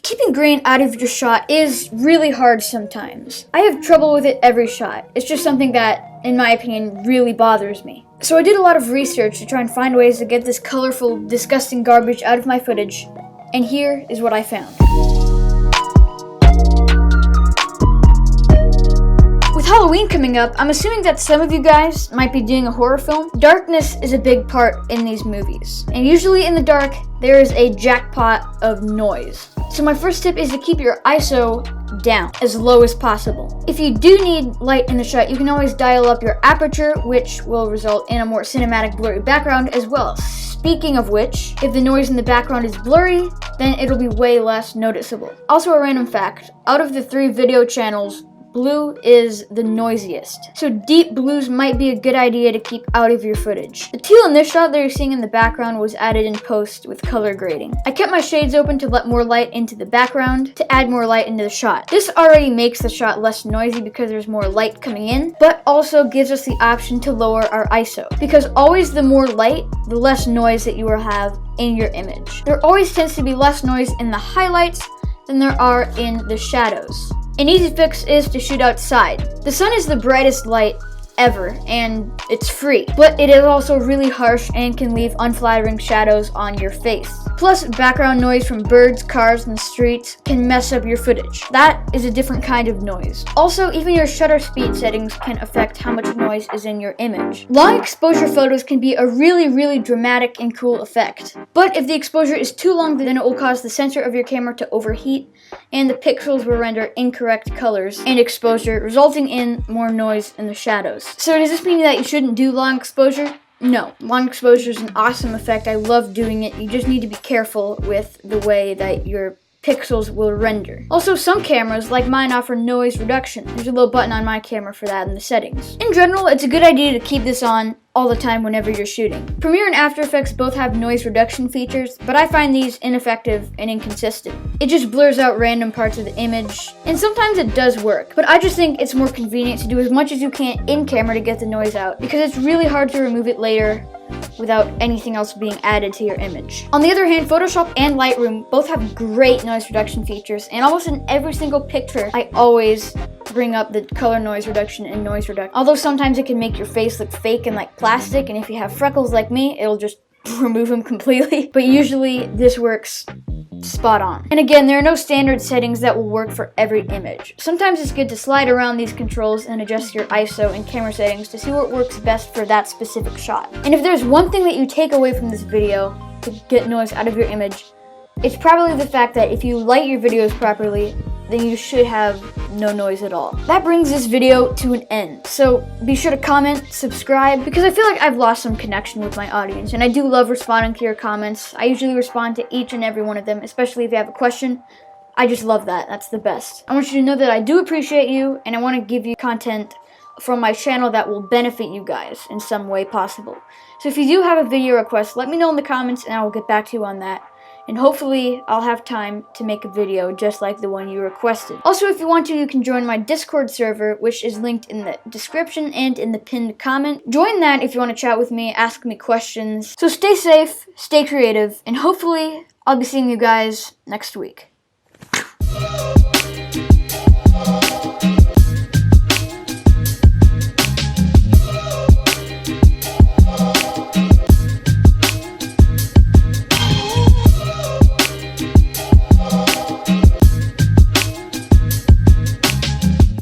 Keeping grain out of your shot is really hard sometimes. I have trouble with it every shot. It's just something that, in my opinion, really bothers me. So I did a lot of research to try and find ways to get this colorful, disgusting garbage out of my footage, and here is what I found. With Halloween coming up, I'm assuming that some of you guys might be doing a horror film. Darkness is a big part in these movies, and usually in the dark, there is a jackpot of noise. So my first tip is to keep your ISO down, as low as possible. If you do need light in the shot, you can always dial up your aperture, which will result in a more cinematic blurry background as well. Speaking of which, if the noise in the background is blurry, then it'll be way less noticeable. Also a random fact, out of the 3 video channels, blue is the noisiest. So deep blues might be a good idea to keep out of your footage. The teal in this shot that you're seeing in the background was added in post with color grading. I kept my shades open to let more light into the background to add more light into the shot. This already makes the shot less noisy because there's more light coming in, but also gives us the option to lower our ISO. Because always the more light, the less noise that you will have in your image. There always tends to be less noise in the highlights than there are in the shadows. An easy fix is to shoot outside. The sun is the brightest light ever, and it's free, but it is also really harsh and can leave unflattering shadows on your face. Plus, background noise from birds, cars, and the streets can mess up your footage. That is a different kind of noise. Also, even your shutter speed settings can affect how much noise is in your image. Long exposure photos can be a really dramatic and cool effect. But if the exposure is too long, then it will cause the sensor of your camera to overheat, and the pixels will render incorrect colors and exposure, resulting in more noise in the shadows. So does this mean that you shouldn't do long exposure? No, long exposure is an awesome effect. I love doing it. You just need to be careful with the way that your pixels will render. Also, some cameras, like mine, offer noise reduction. There's a little button on my camera for that in the settings. In general, it's a good idea to keep this on all the time whenever you're shooting. Premiere and After Effects both have noise reduction features, but I find these ineffective and inconsistent. It just blurs out random parts of the image, and sometimes it does work, but I just think it's more convenient to do as much as you can in camera to get the noise out, because it's really hard to remove it later without anything else being added to your image. On the other hand, Photoshop and Lightroom both have great noise reduction features, and almost in every single picture, I always bring up the color noise reduction and noise reduction. Although sometimes it can make your face look fake and like plastic, and if you have freckles like me, it'll just remove them completely. But usually this works spot on. And again, there are no standard settings that will work for every image. Sometimes it's good to slide around these controls and adjust your ISO and camera settings to see what works best for that specific shot. And if there's one thing that you take away from this video to get noise out of your image, it's probably the fact that if you light your videos properly, then you should have no noise at all. That brings this video to an end. So be sure to comment, subscribe, because I feel like I've lost some connection with my audience, and I do love responding to your comments. I usually respond to each and every one of them, especially if you have a question. I just love that. That's the best. I want you to know that I do appreciate you, and I want to give you content from my channel that will benefit you guys in some way possible. So if you do have a video request, let me know in the comments, and I will get back to you on that. And hopefully I'll have time to make a video just like the one you requested. Also, if you want to, you can join my Discord server, which is linked in the description and in the pinned comment. Join that if you want to chat with me, ask me questions. So stay safe, stay creative, and hopefully I'll be seeing you guys next week.